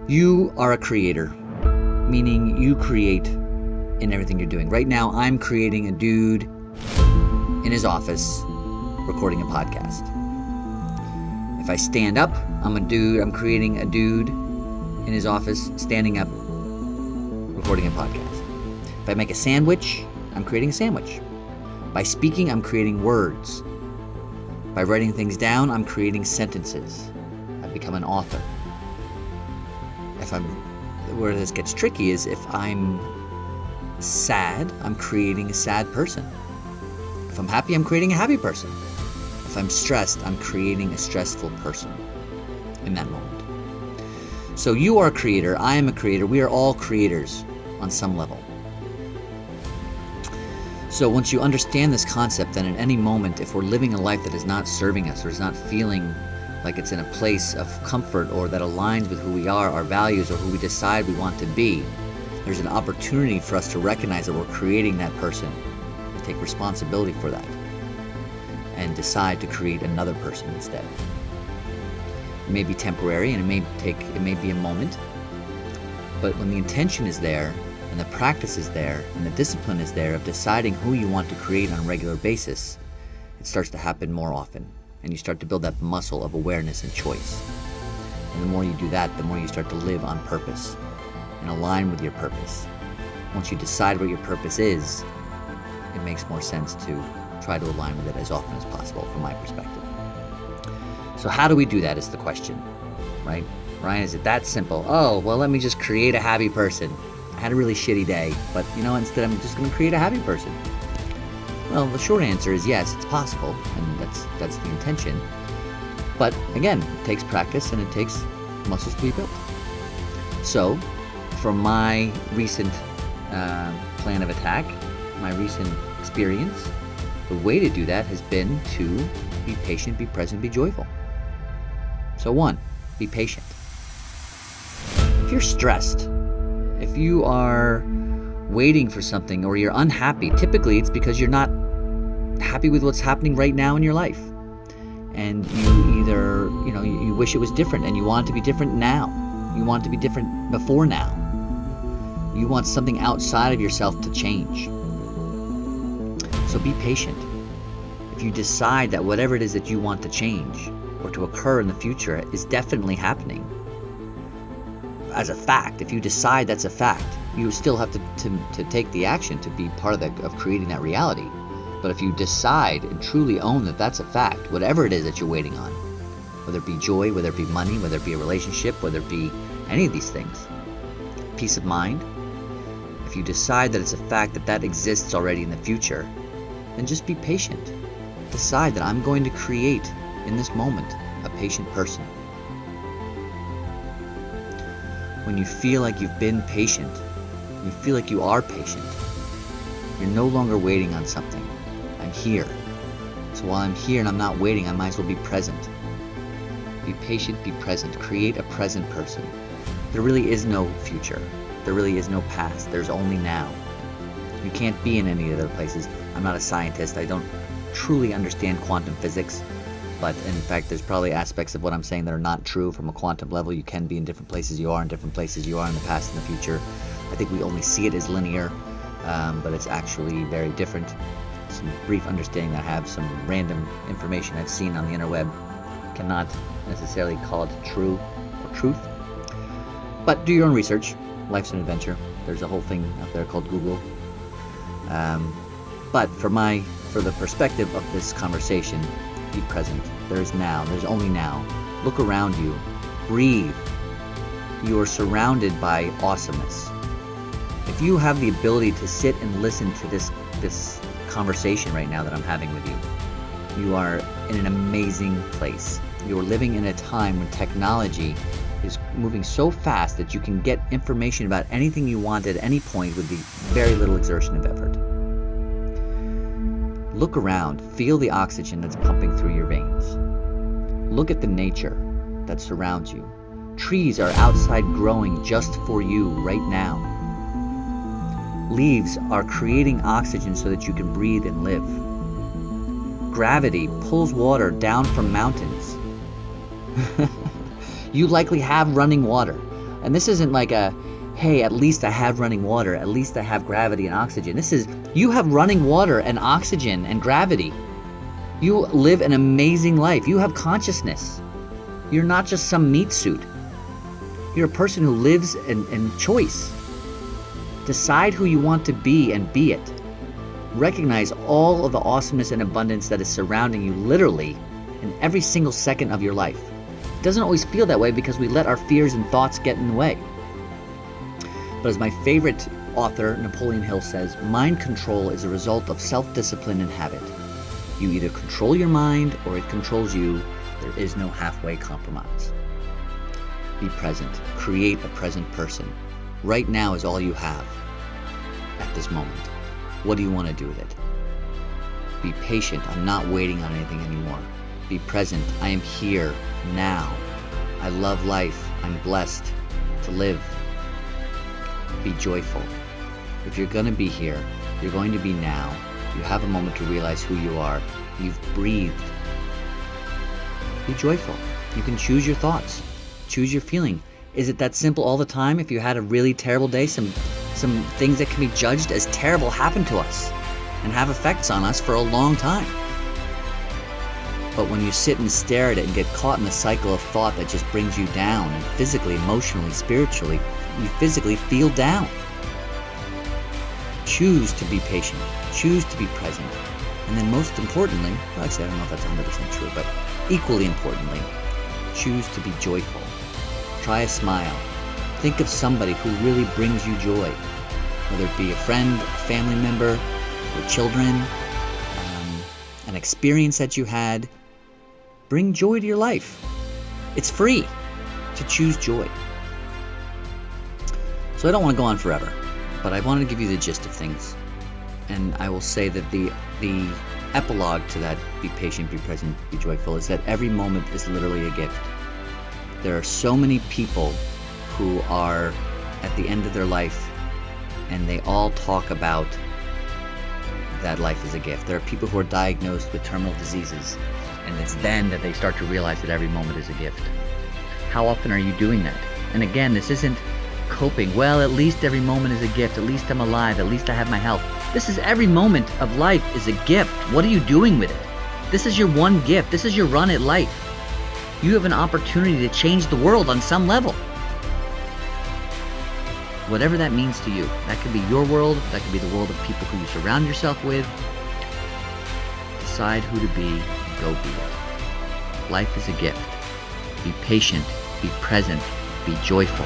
You are a creator, meaning you create in everything you're doing. Right now, I'm creating a dude in his office recording a podcast. If I stand up, I'm creating a dude in his office standing up recording a podcast. If I make a sandwich, I'm creating a sandwich. By speaking, I'm creating words. By writing things down, I'm creating sentences. I've become an author. Where this gets tricky is if I'm sad, I'm creating a sad person. If I'm happy, I'm creating a happy person. If I'm stressed, I'm creating a stressful person in that moment. So you are a creator, I am a creator, we are all creators on some level. So once you understand this concept, then at any moment, if we're living a life that is not serving us or is not feeling like it's in a place of comfort or that aligns with who we are, our values, or who we decide we want to be, there's an opportunity for us to recognize that we're creating that person and take responsibility for that and decide to create another person instead. It may be temporary and it may be a moment, but when the intention is there and the practice is there and the discipline is there of deciding who you want to create on a regular basis, it starts to happen more often. And you start to build that muscle of awareness and choice. And the more you do that, the more you start to live on purpose and align with your purpose. Once you decide what your purpose is, it makes more sense to try to align with it as often as possible from my perspective. So how do we do that is the question, right? Ryan, is it that simple? Oh, well, let me just create a happy person. I had a really shitty day, but instead I'm just going to create a happy person. Well, the short answer is yes, it's possible, and that's the intention. But again, it takes practice and it takes muscles to be built. So, from my recent plan of attack, my recent experience, the way to do that has been to be patient, be present, be joyful. So 1, be patient. If you're stressed, if you are waiting for something or you're unhappy, typically it's because you're not happy with what's happening right now in your life. And you either, you wish it was different and you want it to be different now. You want it to be different before now. You want something outside of yourself to change. So be patient. If you decide that whatever it is that you want to change or to occur in the future is definitely happening as a fact, if you decide that's a fact, you still have to take the action to be part of creating that reality. But if you decide and truly own that that's a fact, whatever it is that you're waiting on, whether it be joy, whether it be money, whether it be a relationship, whether it be any of these things, peace of mind, if you decide that it's a fact that exists already in the future, then just be patient. Decide that I'm going to create in this moment a patient person. When you feel like you've been patient, you feel like you are patient, you're no longer waiting on something. I'm here. So while I'm here and I'm not waiting, I might as well be present. Be patient, be present. Create a present person. There really is no future. There really is no past. There's only now. You can't be in any other places. I'm not a scientist. I don't truly understand quantum physics. But in fact, there's probably aspects of what I'm saying that are not true from a quantum level. You can be in different places you are in different places you are in the past and the future. I think we only see it as linear, but it's actually very different. Some brief understanding I have, some random information I've seen on the interweb, cannot necessarily call it true or truth. But do your own research. Life's an adventure. There's a whole thing out there called Google. But for the perspective of this conversation, be present. There's now. There's only now. Look around you. Breathe. You are surrounded by awesomeness. If you have the ability to sit and listen to this conversation right now that I'm having with you, you are in an amazing place. You're living in a time when technology is moving so fast that you can get information about anything you want at any point with very little exertion of effort. Look around, feel the oxygen that's pumping through your veins. Look at the nature that surrounds you. Trees are outside growing just for you right now. Leaves are creating oxygen so that you can breathe and live. Gravity pulls water down from mountains. You likely have running water. And this isn't like a, hey, at least I have running water, at least I have gravity and oxygen. This is, you have running water and oxygen and gravity. You live an amazing life. You have consciousness. You're not just some meat suit. You're a person who lives in choice. Decide who you want to be and be it. Recognize all of the awesomeness and abundance that is surrounding you literally in every single second of your life. It doesn't always feel that way because we let our fears and thoughts get in the way. But as my favorite author, Napoleon Hill, says, mind control is a result of self-discipline and habit. You either control your mind or it controls you. There is no halfway compromise. Be present. Create a present person. Right now is all you have at this moment. What do you want to do with it? Be patient. I'm not waiting on anything anymore. Be present. I am here now. I love life. I'm blessed to live. Be joyful. If you're going to be here, you're going to be now. You have a moment to realize who you are. You've breathed. Be joyful. You can choose your thoughts. Choose your feeling. Is it that simple all the time? If you had a really terrible day, some things that can be judged as terrible happen to us and have effects on us for a long time. But when you sit and stare at it and get caught in the cycle of thought that just brings you down, and physically, emotionally, spiritually, you physically feel down. Choose to be patient. Choose to be present. And then most importantly, well, actually I don't know if that's 100% true, but equally importantly, choose to be joyful. Try a smile. Think of somebody who really brings you joy, whether it be a friend, a family member, your children, an experience that you had. Bring joy to your life. It's free to choose joy. So I don't want to go on forever, but I wanted to give you the gist of things. And I will say that the epilogue to that be patient, be present, be joyful is that every moment is literally a gift. There are so many people who are at the end of their life and they all talk about that life is a gift. There are people who are diagnosed with terminal diseases and it's then that they start to realize that every moment is a gift. How often are you doing that? And again, this isn't coping. Well, at least every moment is a gift. At least I'm alive. At least I have my health. This is every moment of life is a gift. What are you doing with it? This is your one gift. This is your run at life. You have an opportunity to change the world on some level. Whatever that means to you. That could be your world. That could be the world of people who you surround yourself with. Decide who to be. Go be it. Life is a gift. Be patient. Be present. Be joyful.